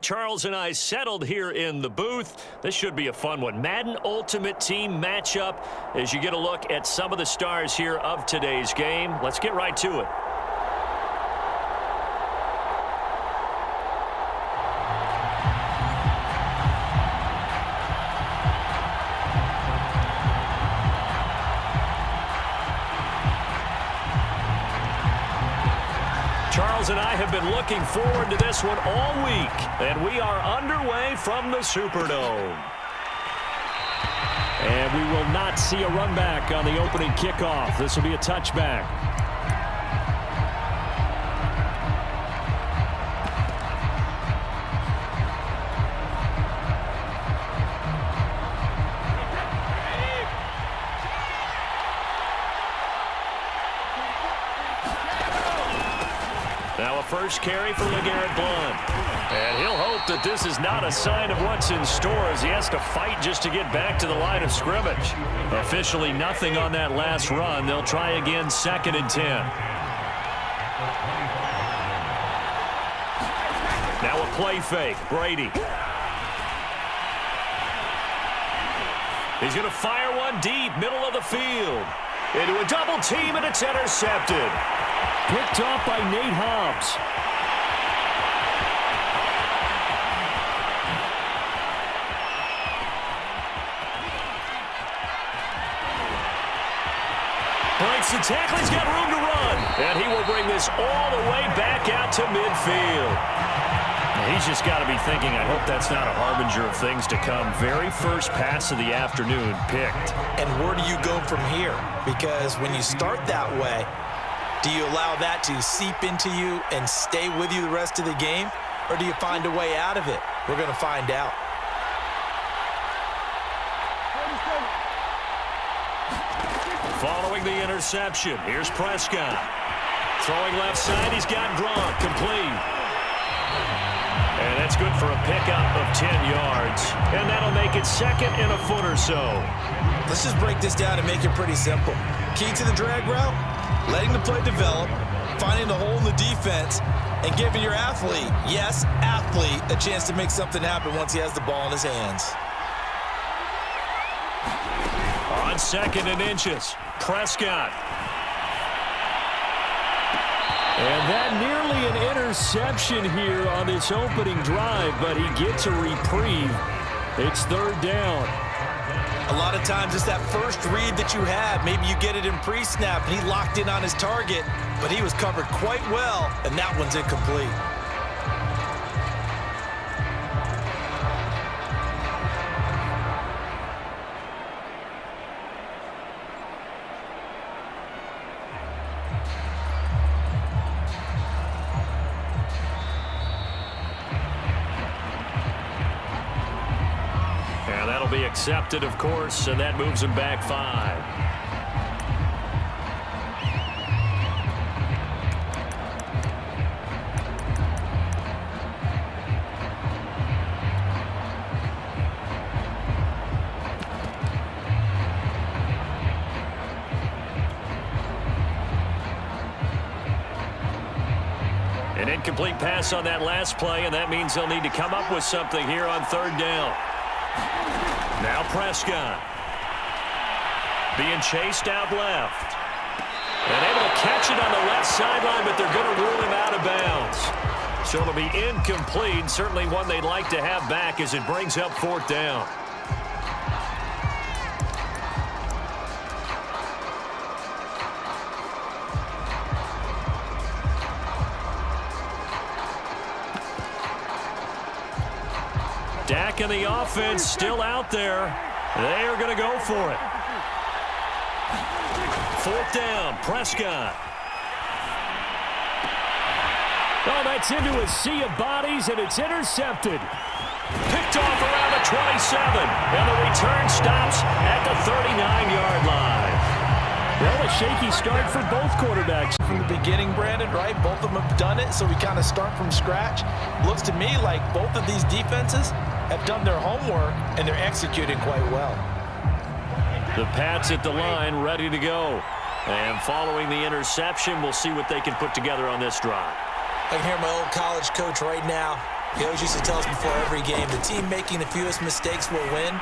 Charles and I settled here in the booth. This should be a fun one. Madden Ultimate Team matchup as you get a look at some of the stars here of today's game. Let's get right to it. Charles and I have been looking forward to this one all week, and we are underway from the Superdome. And we will not see a run back on the opening kickoff. This will be a touchback. Now a first carry for LeGarrette Blount. And he'll hope that this is not a sign of what's in store as he has to fight just to get back to the line of scrimmage. Officially nothing on that last run. They'll try again, 2nd and 10. Now a play fake. Brady. He's going to fire one deep, middle of the field. Into a double team, and it's intercepted. Picked off by Nate Hobbs. Breaks the tackle. He's got room to run. And he will bring this all the way back out to midfield. He's just got to be thinking, I hope that's not a harbinger of things to come. Very first pass of the afternoon picked. And where do you go from here? Because when you start that way, do you allow that to seep into you and stay with you the rest of the game? Or do you find a way out of it? We're going to find out. Following the interception, here's Prescott. Throwing left side, he's got Gronk, complete. And that's good for a pickup of 10 yards. And that'll make it 2nd and a foot or so. Let's just break this down and make it pretty simple. Key to the drag route, letting the play develop, finding the hole in the defense, and giving your athlete, yes, athlete, a chance to make something happen once he has the ball in his hands. On 2nd and inches, Prescott. And that nearly an interception here on this opening drive, but he gets a reprieve. It's 3rd down. A lot of times it's that first read that you have. Maybe you get it in pre-snap, and he locked in on his target, but he was covered quite well, and that one's incomplete. Be accepted, of course, and that moves him back 5. An incomplete pass on that last play, and that means they'll need to come up with something here on 3rd down. Now Prescott being chased out left and able to catch it on the left sideline, but they're going to rule him out of bounds. So it'll be incomplete, certainly one they'd like to have back as it brings up 4th down. Dak and the offense still out there. They are going to go for it. 4th down, Prescott. Oh, that's into a sea of bodies, and it's intercepted. Picked off around the 27, and the return stops at the 39-yard line. Well, a shaky start for both quarterbacks. From the beginning, Brandon, right? Both of them have done it, so we kind of start from scratch. Looks to me like both of these defenses have done their homework, and they're executing quite well. The Pats at the line, ready to go. And following the interception, we'll see what they can put together on this drive. I can hear my old college coach right now. He always used to tell us before every game, the team making the fewest mistakes will win.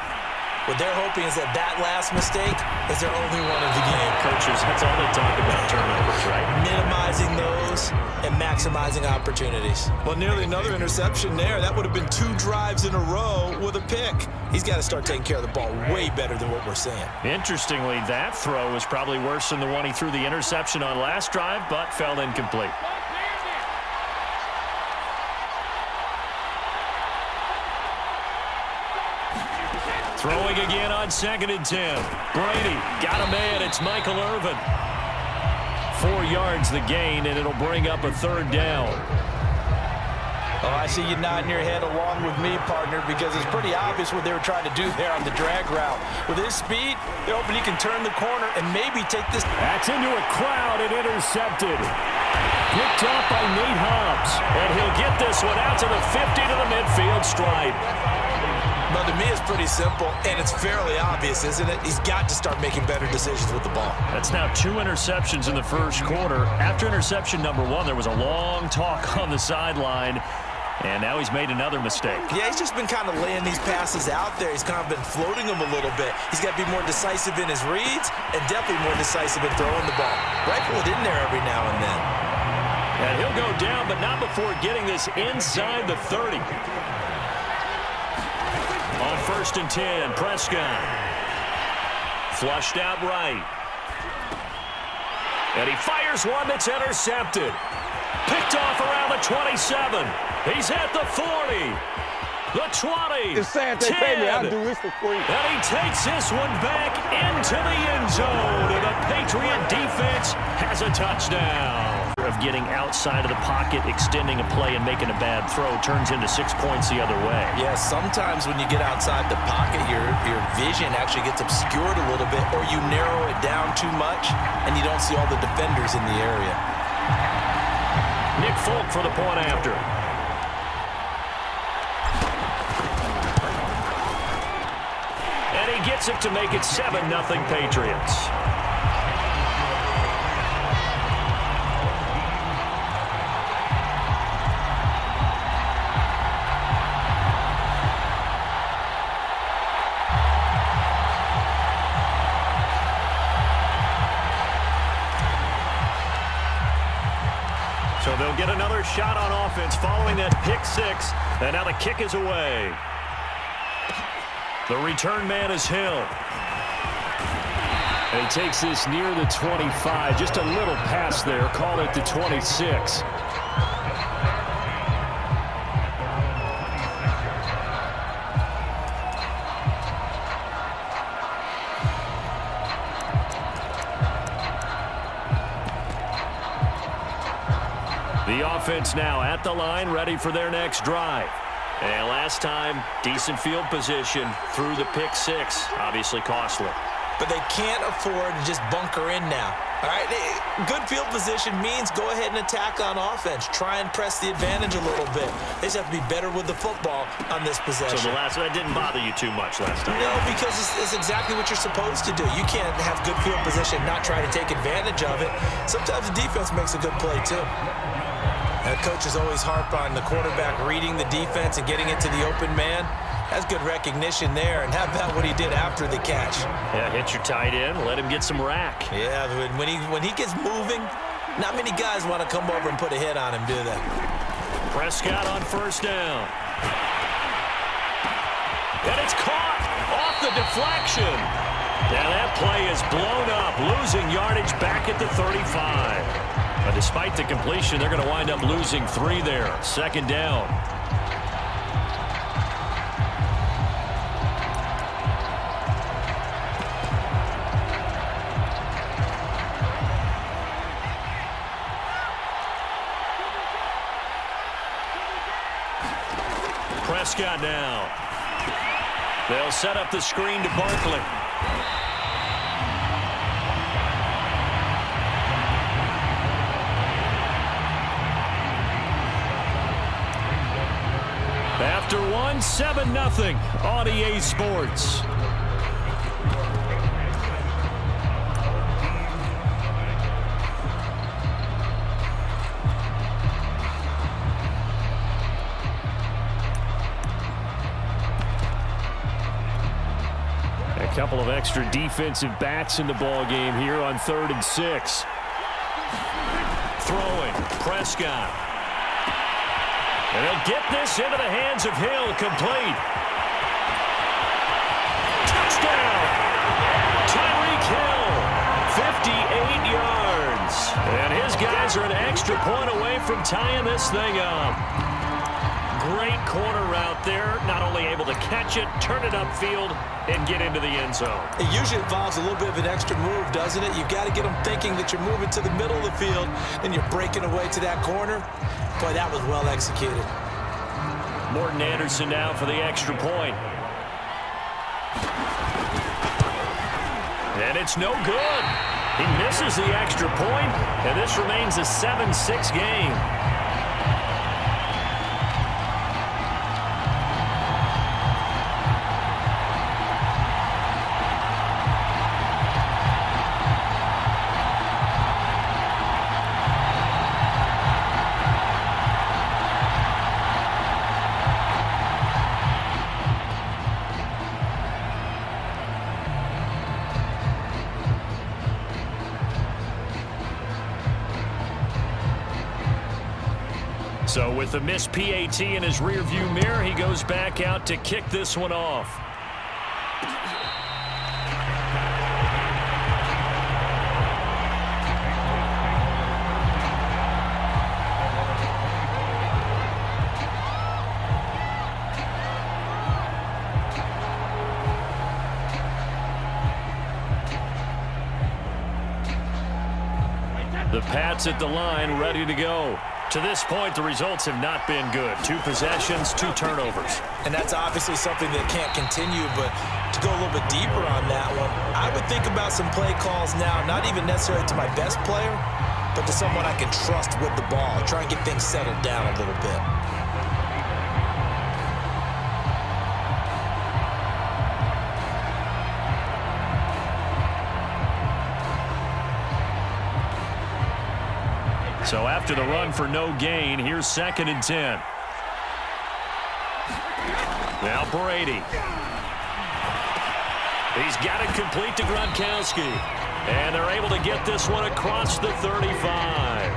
What they're hoping is that last mistake is their only one of the game. Coaches, that's all they talk about, turnovers, right? Minimizing those and maximizing opportunities. Well, nearly another interception there. That would have been 2 drives in a row with a pick. He's got to start taking care of the ball way better than what we're seeing. Interestingly, that throw was probably worse than the one he threw the interception on last drive, but fell incomplete. Throwing again on 2nd and 10. Brady got a man. It's Michael Irvin. 4 yards the gain, and it'll bring up a 3rd down. Oh, I see you nodding your head along with me, partner, because it's pretty obvious what they were trying to do there on the drag route. With his speed, they're hoping he can turn the corner and maybe take this. That's into a crowd and intercepted. Picked off by Nate Hobbs. And he'll get this one out to the 50 to the midfield stripe. But to me, it's pretty simple, and it's fairly obvious, isn't it? He's got to start making better decisions with the ball. That's now 2 interceptions in the first quarter. After interception number 1, there was a long talk on the sideline, and now he's made another mistake. Yeah, he's just been kind of laying these passes out there. He's kind of been floating them a little bit. He's got to be more decisive in his reads and definitely more decisive in throwing the ball. Rifle it in there every now and then. And he'll go down, but not before getting this inside the 30. On 1st and 10, Prescott. Flushed out right. And he fires one that's intercepted. Picked off around the 27. He's at the 40. The 20. It's sad they pay me. I'll do this for free. And he takes this one back into the end zone. And the Patriot defense has a touchdown. Of getting outside of the pocket, extending a play, and making a bad throw turns into 6 points the other way. Yeah, sometimes when you get outside the pocket, your vision actually gets obscured a little bit, or you narrow it down too much, and you don't see all the defenders in the area. Nick Folk for the point after. And he gets it to make it 7-0 Patriots. So they'll get another shot on offense following that pick 6. And now the kick is away. The return man is Hill. And he takes this near the 25. Just a little pass there. Call it the 26. The offense now at the line, ready for their next drive. And last time, decent field position through the pick 6, obviously costly. But they can't afford to just bunker in now. All right, good field position means go ahead and attack on offense. Try and press the advantage a little bit. They just have to be better with the football on this possession. So that didn't bother you too much last time? No, because it's exactly what you're supposed to do. You can't have good field position and not try to take advantage of it. Sometimes the defense makes a good play, too. And coaches always harp on the quarterback reading the defense and getting it to the open man. That's good recognition there. And how about what he did after the catch? Yeah, hit your tight end, let him get some rack. Yeah, when he gets moving, not many guys want to come over and put a hit on him, do they? Prescott on 1st down. And it's caught off the deflection. Now that play is blown up, losing yardage back at the 35. But despite the completion, they're going to wind up losing 3 there. 2nd down. Prescott now. They'll set up the screen to Barkley. After 7-0 on EA Sports. couple of extra defensive backs in the ball game here on 3rd and 6. Throwing, Prescott. And he'll get this into the hands of Hill, complete. Touchdown! Tyreek Hill, 58 yards. And his guys are an extra point away from tying this thing up. Great corner route there. Not only able to catch it, turn it upfield, and get into the end zone. It usually involves a little bit of an extra move, doesn't it? You've got to get them thinking that you're moving to the middle of the field and you're breaking away to that corner. Boy, that was well executed. Morton Anderson now for the extra point. And it's no good. He misses the extra point, and this remains a 7-6 game. So with the missed PAT in his rearview mirror, he goes back out to kick this one off. The Pats at the line, ready to go. To this point, the results have not been good. 2 possessions, 2 turnovers. And that's obviously something that can't continue, but to go a little bit deeper on that one, I would think about some play calls now, not even necessarily to my best player, but to someone I can trust with the ball. Try and get things settled down a little bit. So after the run for no gain, here's 2nd and 10. Now Brady. He's got it complete to Gronkowski. And they're able to get this one across the 35.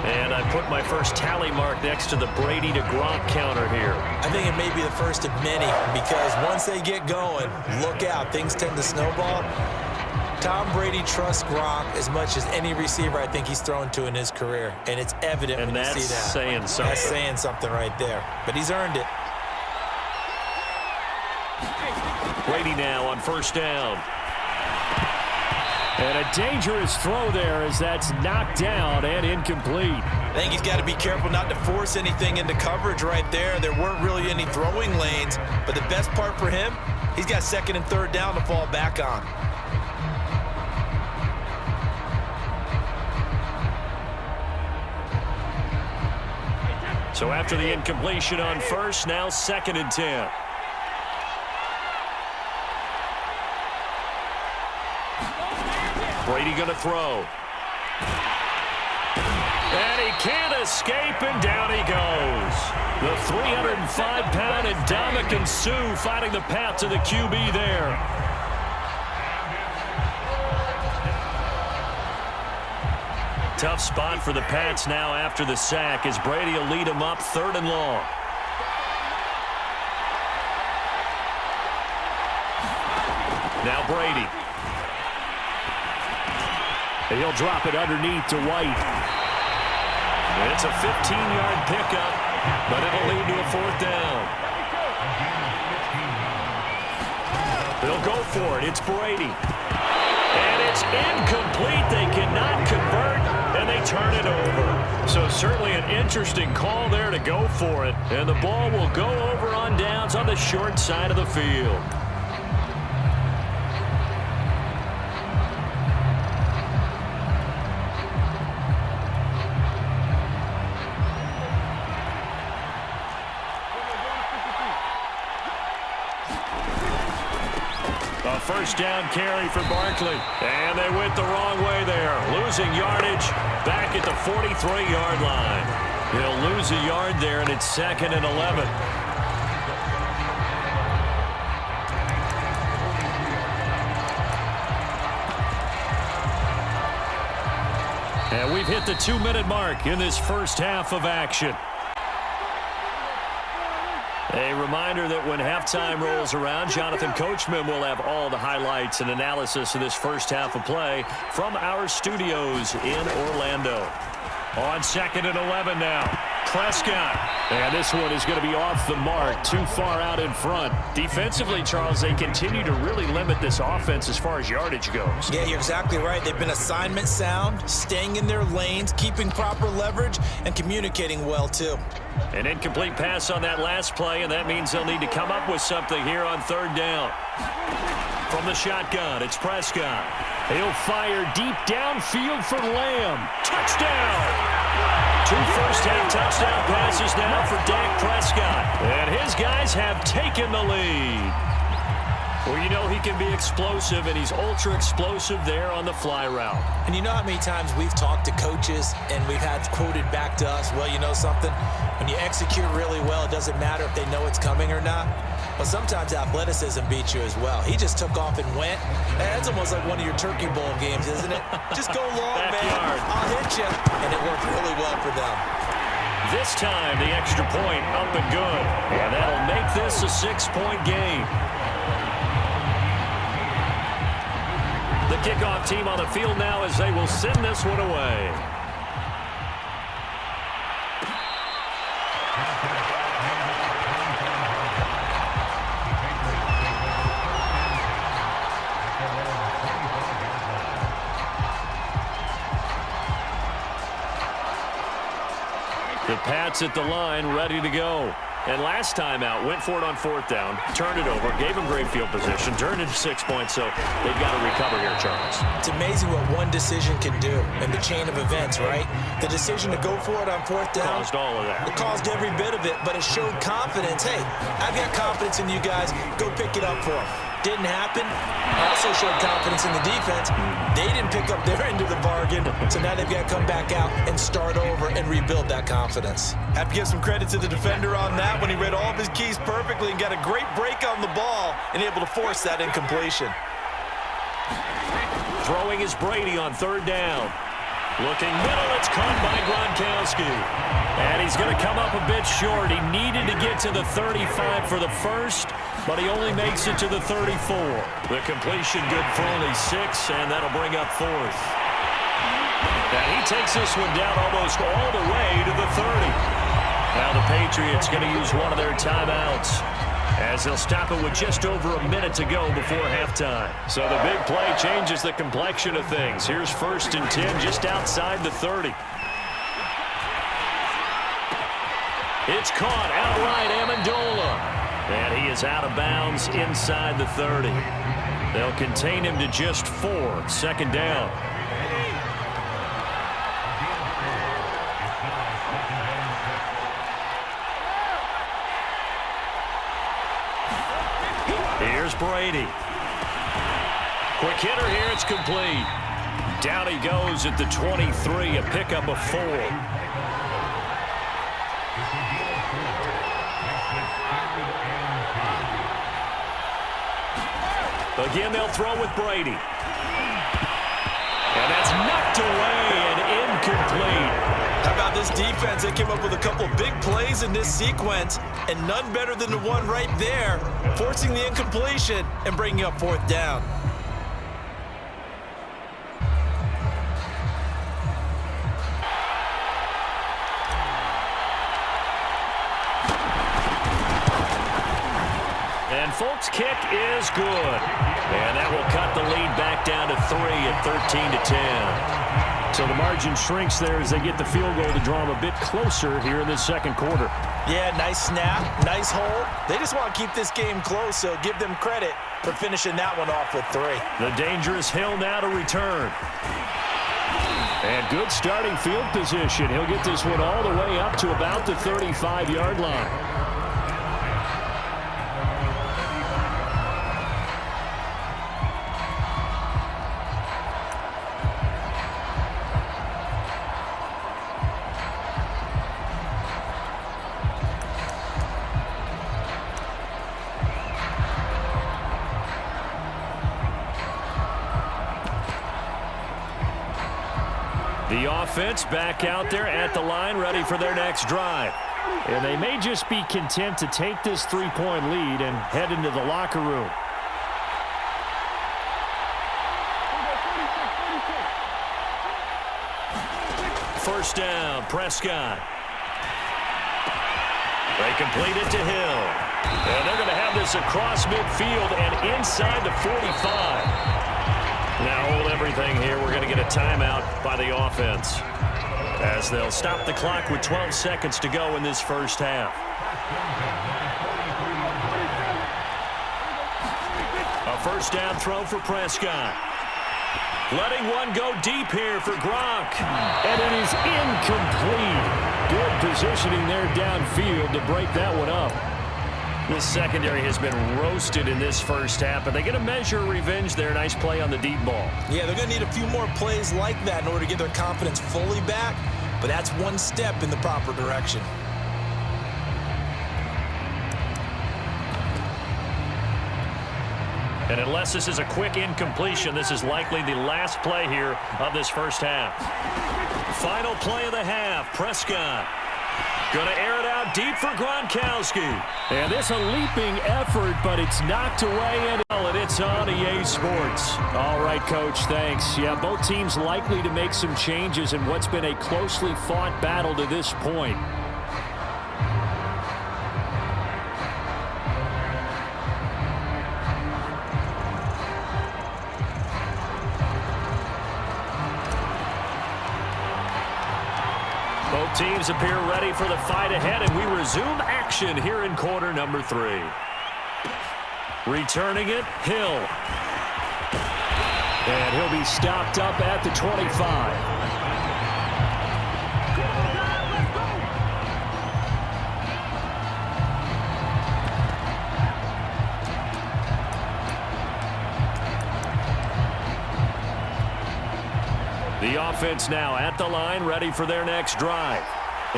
And I put my first tally mark next to the Brady to Gronk counter here. I think it may be the first of many, because once they get going, look out. Things tend to snowball. Tom Brady trusts Gronk as much as any receiver I think he's thrown to in his career. And it's evident when you see that. And that's saying something. That's saying something right there. But he's earned it. Brady now on 1st down. And a dangerous throw there as that's knocked down and incomplete. I think he's got to be careful not to force anything into coverage right there. There weren't really any throwing lanes. But the best part for him, he's got 2nd and 3rd down to fall back on. So after the incompletion on 1st, now 2nd and 10. Brady going to throw. And he can't escape, and down he goes. The 305-pound Ndamukong Suh finding the path to the QB there. Tough spot for the Pats now after the sack as Brady will lead them up 3rd and long. Now Brady. He'll drop it underneath to White. It's a 15-yard pickup, but it'll lead to a 4th down. They'll go for it. It's Brady. And it's incomplete. They cannot convert, and they turn it over. So certainly an interesting call there to go for it. And the ball will go over on downs on the short side of the field. A 1st down carry for Barkley. And they went the wrong way there. Losing yardage back at the 43-yard line. He'll lose a yard there, and it's 2nd and 11. We've hit the 2-minute mark in this first half of action. A reminder that when halftime rolls around, Jonathan Coachman will have all the highlights and analysis of this first half of play from our studios in Orlando. On 2nd and 11 now. Prescott. And this one is going to be off the mark, too far out in front. Defensively, Charles, they continue to really limit this offense as far as yardage goes. Yeah, you're exactly right. They've been assignment sound, staying in their lanes, keeping proper leverage, and communicating well, too. An incomplete pass on that last play, and that means they'll need to come up with something here on 3rd down. From the shotgun, it's Prescott. He'll fire deep downfield for Lamb. Touchdown! 2 first-half touchdown passes now for Dak Prescott. And his guys have taken the lead. Well, you know he can be explosive, and he's ultra-explosive there on the fly route. And you know how many times we've talked to coaches and we've had quoted back to us, well, you know something? When you execute really well, it doesn't matter if they know it's coming or not. But sometimes athleticism beats you as well. He just took off and went. That's almost like one of your Turkey Bowl games, isn't it? Just go long, man. I'll hit you. And it worked really well for them. This time, the extra point up and good. And that'll make this a 6-point game. The kickoff team on the field now as they will send this one away. The Pats at the line, ready to go. And last time out, went for it on 4th down, turned it over, gave him great field position, turned into 6 points, so they've got to recover here, Charles. It's amazing what one decision can do in the chain of events, right? The decision to go for it on 4th down. Caused all of that. It caused every bit of it, but it showed confidence. Hey, I've got confidence in you guys. Go pick it up for them. Didn't happen. Also showed confidence in the defense. They didn't pick up their end of the bargain, so now they've got to come back out and start over and rebuild that confidence. Have to give some credit to the defender on that when he read all of his keys perfectly and got a great break on the ball and able to force that incompletion. Throwing is Brady on 3rd down. Looking middle, it's caught by Gronkowski. And he's going to come up a bit short. He needed to get to the 35 for the first, but he only makes it to the 34. The completion good for only 6, and that'll bring up 4th. And he takes this one down almost all the way to the 30. Now the Patriots going to use one of their timeouts, as they'll stop it with just over a minute to go before halftime. So the big play changes the complexion of things. Here's 1st and 10 just outside the 30. It's caught outright, Amendola. And he is out of bounds inside the 30. They'll contain him to just 4. 2nd down. Here's Brady. Quick hitter here, it's complete. Down he goes at the 23, a pickup of 4. Again, they'll throw with Brady. And that's knocked away and incomplete. How about this defense? They came up with a couple big plays in this sequence, and none better than the one right there, forcing the incompletion and bringing up 4th down. And Folk's kick is good. And that will cut the lead back down to 3 at 13-10. So the margin shrinks there as they get the field goal to draw them a bit closer here in this 2nd quarter. Yeah, nice snap, nice hold. They just want to keep this game close, so give them credit for finishing that one off with 3. The dangerous Hill now to return. And good starting field position. He'll get this one all the way up to about the 35-yard line. The The offense back out there at the line, ready for their next drive. And they may just be content to take this 3-point lead and head into the locker room. First down, Prescott. They complete it to Hill. And they're going to have this across midfield and inside the 45. Now hold everything here. We're going to get a timeout by the offense, as they'll stop the clock with 12 seconds to go in this first half. A first down throw for Prescott. Letting one go deep here for Gronk. And it is incomplete. Good positioning there downfield to break that one up. This secondary has been roasted in this first half, but they get a measure of revenge there. Nice play on the deep ball. Yeah, they're going to need a few more plays like that in order to get their confidence fully back, but that's one step in the proper direction. And unless this is a quick incompletion, this is likely the last play here of this first half. Final play of the half, Prescott. Going to air it out deep for Gronkowski. And this a leaping effort, but it's knocked away, and it's on EA Sports. All right, Coach, thanks. Yeah, both teams likely to make some changes in what's been a closely fought battle to this point. Both teams appear ready for the fight ahead, and we resume action here in quarter number 3. Returning it, Hill. And he'll be stopped up at the 25. The offense now at the line, ready for their next drive.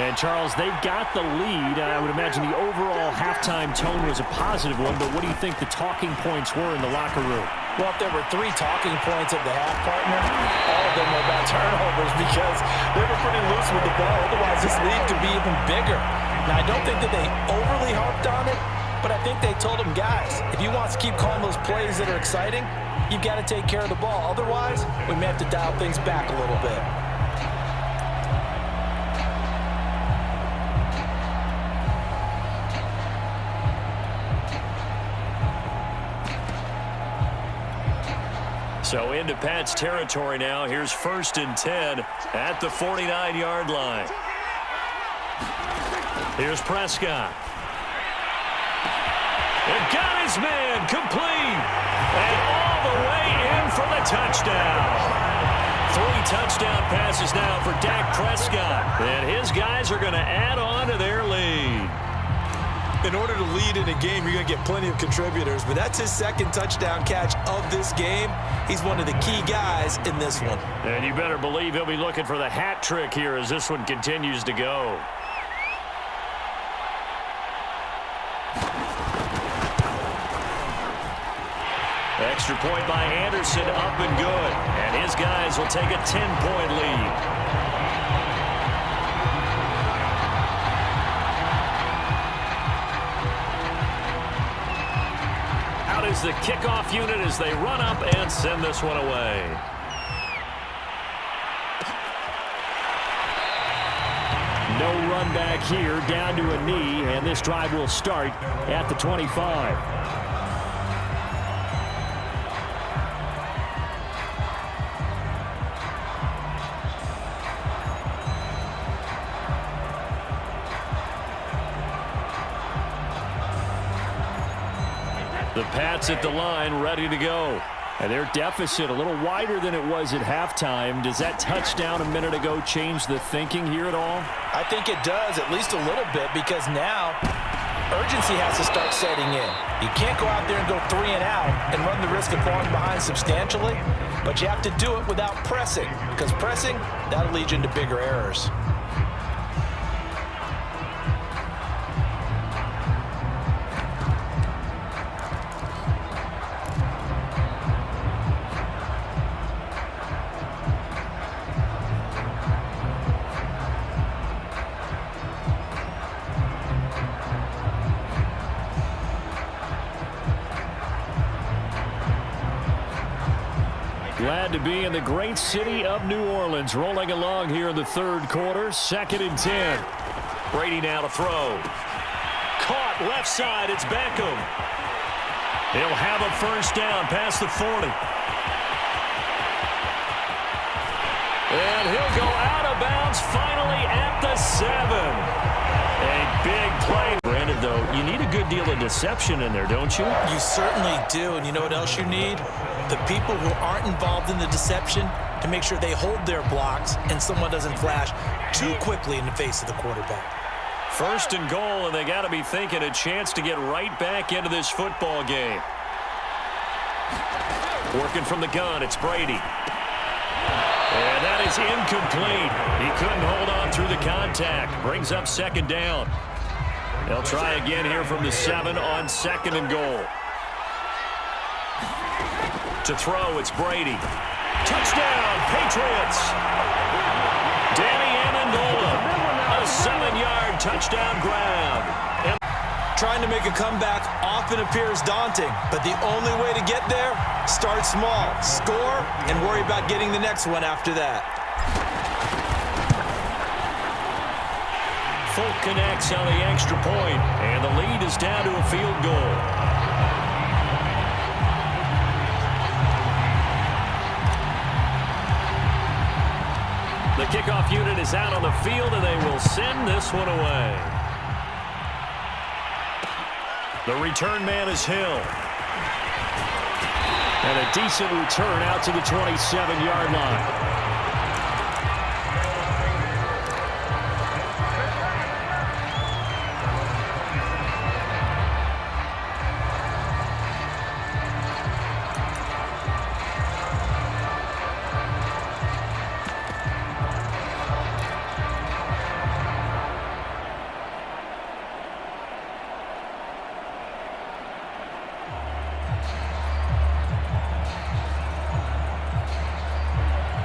And, Charles, they've got the lead. I would imagine the overall halftime tone was a positive one, but what do you think the talking points were in the locker room? Well, if there were 3 talking points at the half, partner, all of them were about turnovers because they were pretty loose with the ball. Otherwise, this lead could be even bigger. Now, I don't think that they overly harped on it, but I think they told them, guys, if you want to keep calling those plays that are exciting, you've got to take care of the ball. Otherwise, we may have to dial things back a little bit. So into Pat's territory now. Here's 1st and 10 at the 49-yard line. Here's Prescott. And got his man complete. And all the way in for the touchdown. 3 touchdown passes now for Dak Prescott. And his guys are going to add on to their lead. In order to lead in a game, you're going to get plenty of contributors, but that's his 2nd touchdown catch of this game. He's one of the key guys in this one. And you better believe he'll be looking for the hat trick here as this one continues to go. Extra point by Anderson, up and good. And his guys will take a 10-point lead. Out is the kickoff unit as they run up and send this one away. No run back here, down to a knee, and this drive will start at the 25. The Pats at the line, ready to go. And their deficit a little wider than it was at halftime. Does that touchdown a minute ago change the thinking here at all? I think it does, at least a little bit, because now urgency has to start setting in. You can't go out there and go 3 and out and run the risk of falling behind substantially, but you have to do it without pressing, because pressing, that'll lead you into bigger errors. Glad to be in the great city of New Orleans. Rolling along here in the third quarter. 2nd and 10. Brady now to throw. Caught left side. It's Beckham. He'll have a first down past the 40. And he'll go out of bounds finally at the 7. A big play. Granted, though, you need a good deal of deception in there, don't you? You certainly do. And you know what else you need? The people who aren't involved in the deception to make sure they hold their blocks and someone doesn't flash too quickly in the face of the quarterback. 1st and goal, and they got to be thinking a chance to get right back into this football game. Working from the gun, it's Brady. And that is incomplete. He couldn't hold on through the contact. Brings up 2nd down. They'll try again here from the 7 on 2nd and goal. To throw, it's Brady. Touchdown, Patriots. Danny Amendola, a 7-yard touchdown grab. And Trying to make a comeback often appears daunting, but the only way to get there, start small, score, and worry about getting the next one after that. Folk connects on the extra point, and the lead is down to a field goal. The kickoff unit is out on the field, and they will send this one away. The return man is Hill. And a decent return out to the 27-yard line.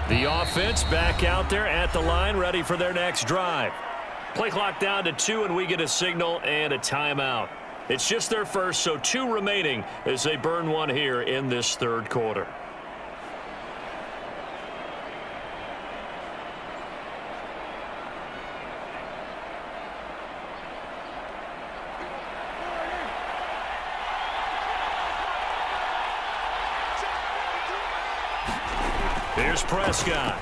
The offense back out there at the line, ready for their next drive. Play clock down to 2, and we get a signal and a timeout. It's just their first, so 2 remaining as they burn one here in this third quarter. Here's Prescott.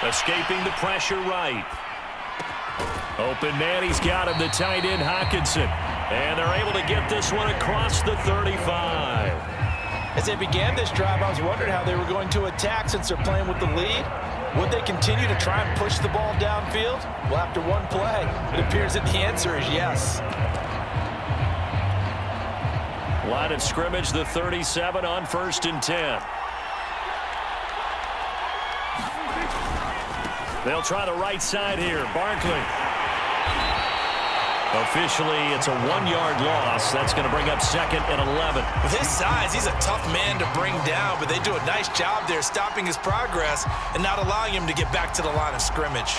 Escaping the pressure right. Open man, he's got him, the tight end Hockenson. And they're able to get this one across the 35. As they began this drive, I was wondering how they were going to attack since they're playing with the lead. Would they continue to try and push the ball downfield? Well, after one play, it appears that the answer is yes. Line of scrimmage, the 37 on 1st and 10. They'll try the right side here. Barkley. Officially, it's a 1-yard loss. That's going to bring up 2nd and 11. With his size, he's a tough man to bring down, but they do a nice job there stopping his progress and not allowing him to get back to the line of scrimmage.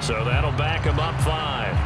So that'll back him up 5.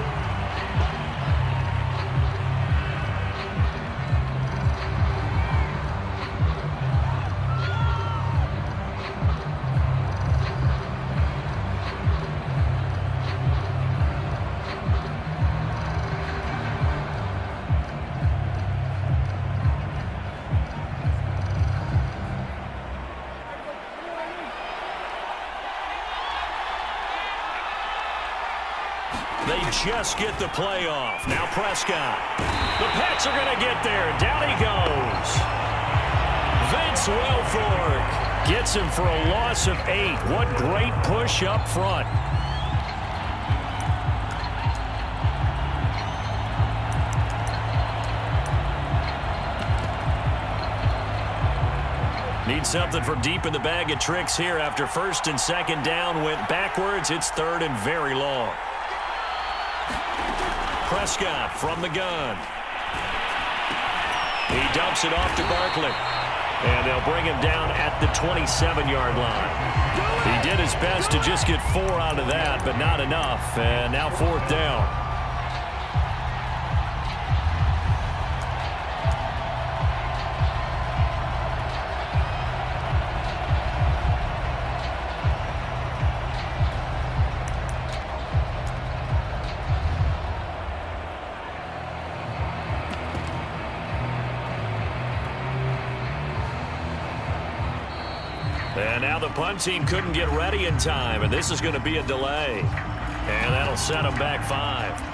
They just get the play off. Now Prescott. The Pats are going to get there. Down he goes. Vince Wilfork gets him for a loss of 8. What great push up front. Need something from deep in the bag of tricks here after 1st and 2nd down went backwards. It's 3rd and very long. Prescott from the gun. He dumps it off to Barkley. And they'll bring him down at the 27-yard line. He did his best to just get 4 out of that, but not enough. And now 4th down. And now the punt team couldn't get ready in time, and this is going to be a delay. And that'll set them back 5.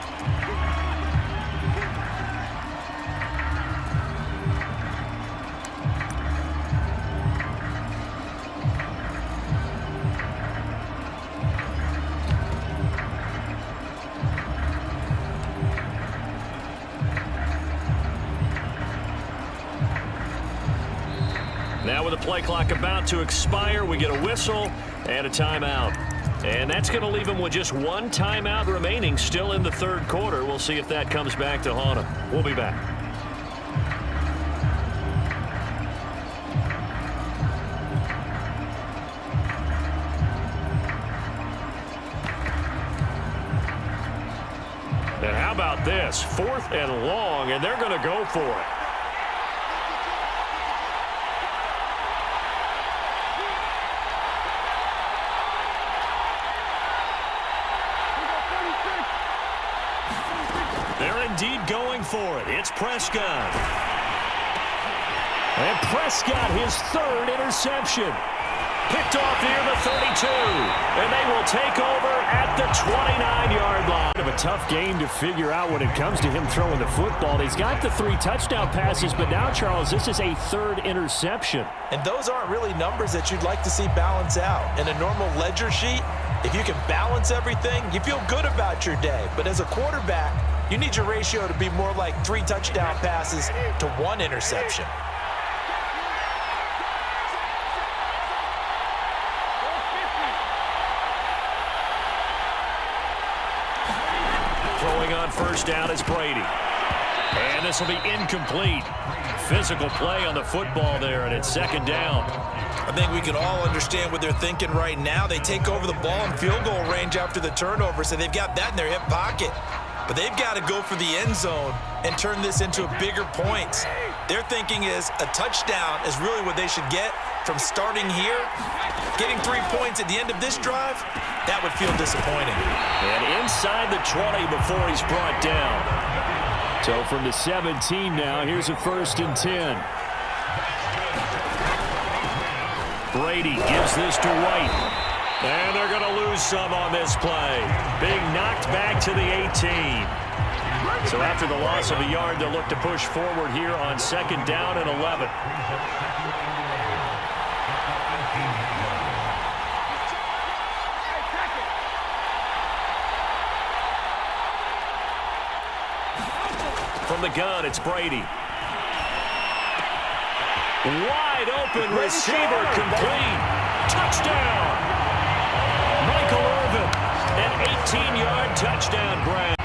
Now with the play clock about to expire, we get a whistle and a timeout. And that's going to leave them with just 1 timeout remaining still in the 3rd quarter. We'll see if that comes back to haunt them. We'll be back. And how about this? 4th and long, and they're going to go for it. They're indeed going for it. It's Prescott. And Prescott, his 3rd interception. Picked off near the 32. And they will take over at the 29-yard line. Kind of a tough game to figure out when it comes to him throwing the football. He's got the 3 touchdown passes, but now, Charles, this is a 3rd interception. And those aren't really numbers that you'd like to see balance out. In a normal ledger sheet, if you can balance everything, you feel good about your day. But as a quarterback, you need your ratio to be more like 3 touchdown passes to 1 interception. Throwing on 1st down is Brady. And this will be incomplete. Physical play on the football there, and it's 2nd down. I think we can all understand what they're thinking right now. They take over the ball in field goal range after the turnover, so they've got that in their hip pocket. But they've got to go for the end zone and turn this into bigger points. Their thinking is a touchdown is really what they should get from starting here. Getting 3 points at the end of this drive, that would feel disappointing. And inside the 20 before he's brought down. So from the 17 now, here's a 1st and 10. Brady gives this to White. And they're going to lose some on this play. Being knocked back to the 18. So after the loss of a yard, they'll look to push forward here on 2nd down and 11. From the gun, it's Brady. Wide open receiver complete. Touchdown. Michael Irvin, an 18-yard touchdown grab.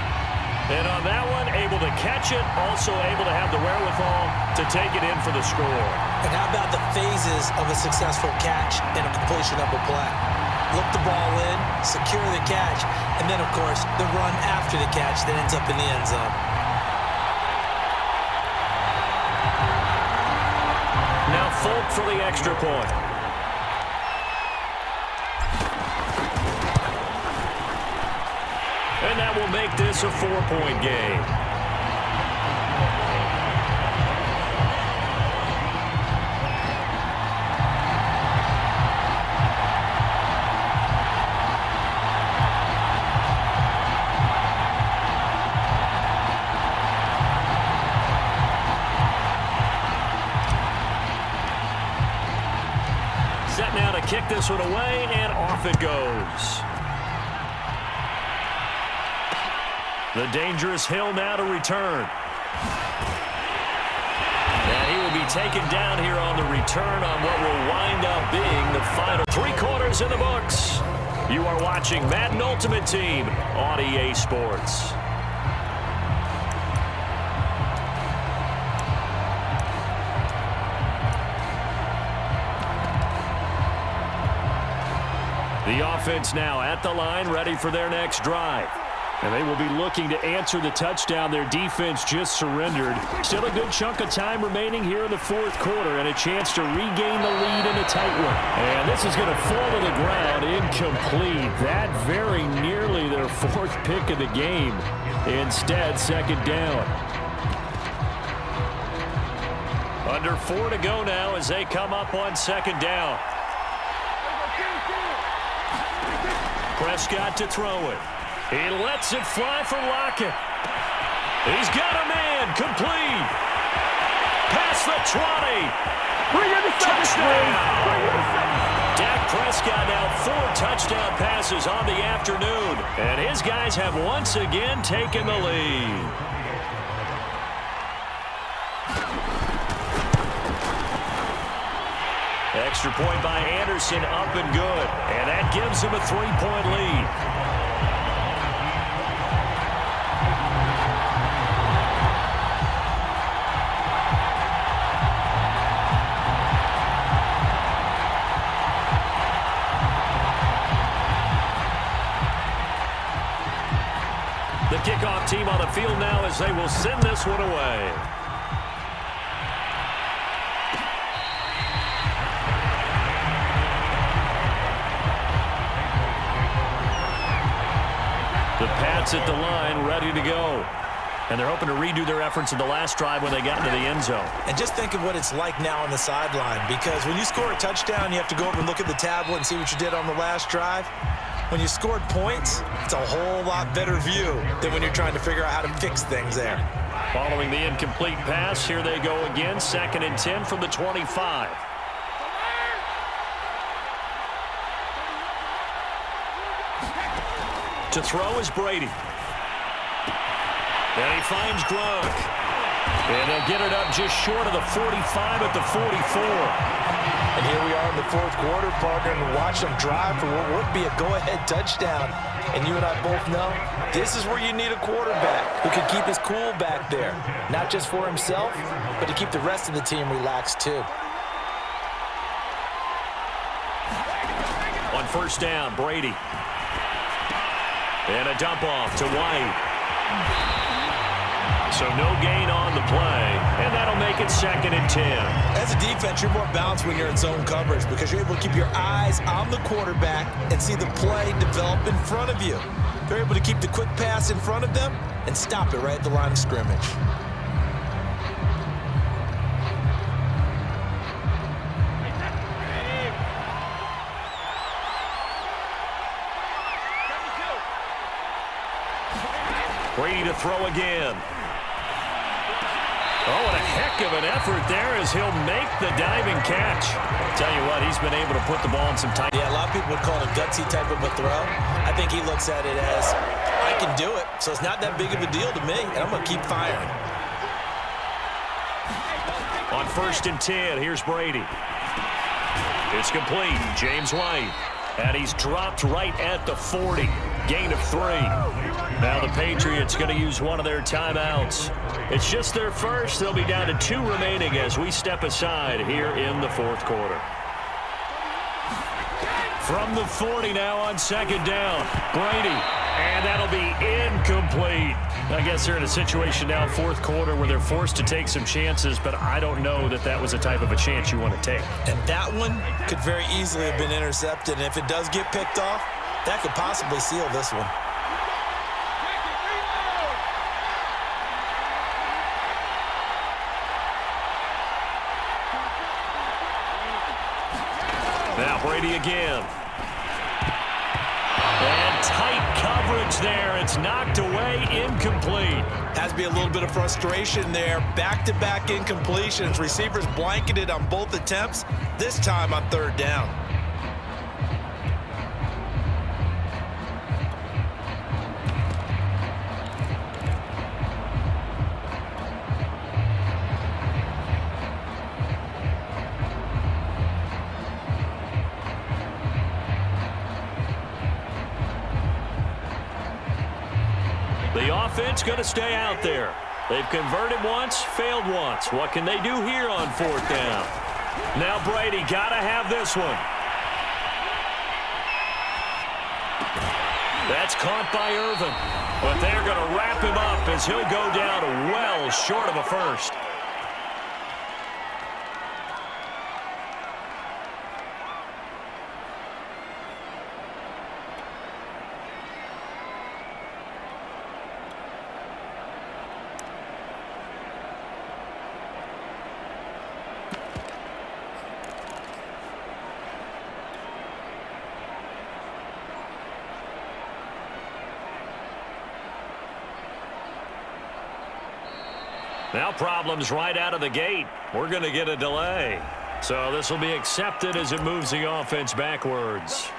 And on that one, able to catch it, also able to have the wherewithal to take it in for the score. And how about the phases of a successful catch and a completion of a play? Look the ball in, secure the catch, and then, of course, the run after the catch that ends up in the end zone. Now Folk for the extra point. And that will make this a 4-point game. Set now to kick this one away, and off it goes. The dangerous Hill now to return. And he will be taken down here on the return on what will wind up being the final 3 quarters in the books. You are watching Madden Ultimate Team on EA Sports. The offense now at the line, ready for their next drive. And they will be looking to answer the touchdown their defense just surrendered. Still a good chunk of time remaining here in the fourth quarter and a chance to regain the lead in a tight one. And this is going to fall to the ground incomplete. That very nearly their fourth pick of the game. Instead, second down. Under 4 to go now as they come up on second down. Prescott to throw it. He lets it fly for Lockett. He's got a man. Complete. Past the 20. Touchdown. Dak Prescott now 4 touchdown passes on the afternoon. And his guys have once again taken the lead. Extra point by Anderson, up and good. And that gives him a 3-point lead. The kickoff team on the field now as they will send this one away. The Pats at the line, ready to go. And they're hoping to redo their efforts in the last drive when they got into the end zone. And just think of what it's like now on the sideline, because when you score a touchdown, you have to go over and look at the tablet and see what you did on the last drive. When you scored points, it's a whole lot better view than when you're trying to figure out how to fix things there. Following the incomplete pass, here they go again, 2nd and 10 from the 25. To throw is Brady. And he finds Gronk. And he'll get it up just short of the 45 at the 44. And here we are in the fourth quarter, partner, and watch them drive for what would be a go-ahead touchdown. And you and I both know this is where you need a quarterback who can keep his cool back there. Not just for himself, but to keep the rest of the team relaxed too. On first down, Brady. And a dump off to White. So no gain on the play, and that'll make it 2nd and 10. As a defense, you're more balanced when you're in zone coverage because you're able to keep your eyes on the quarterback and see the play develop in front of you. They're able to keep the quick pass in front of them and stop it right at the line of scrimmage. Brady to throw again. Oh, and a heck of an effort there as he'll make the diving catch. Tell you what, he's been able to put the ball in some tight. Yeah, a lot of people would call it a gutsy type of a throw. I think he looks at it as, I can do it, so it's not that big of a deal to me, and I'm going to keep firing. On 1st and 10, here's Brady. It's complete. James White. And he's dropped right at the 40. Gain of 3. Now the Patriots going to use one of their timeouts. It's just their first. They'll be down to 2 remaining as we step aside here in the fourth quarter. From the 40 now on 2nd down. Brady. And that'll be incomplete. I guess they're in a situation now, 4th quarter, where they're forced to take some chances, but I don't know that that was a type of a chance you want to take. And that one could very easily have been intercepted. And if it does get picked off, that could possibly seal this one. Now Brady again. And tight coverage there. It's knocked away, incomplete. Has to be a little bit of frustration there. Back-to-back incompletions. Receivers blanketed on both attempts, this time on 3rd down. The offense going to stay out there. They've converted once, failed once. What can they do here on 4th down? Now Brady got to have this one. That's caught by Irvin. But they're going to wrap him up as he'll go down well short of a first. Now problems right out of the gate. We're going to get a delay. So this will be accepted as it moves the offense backwards.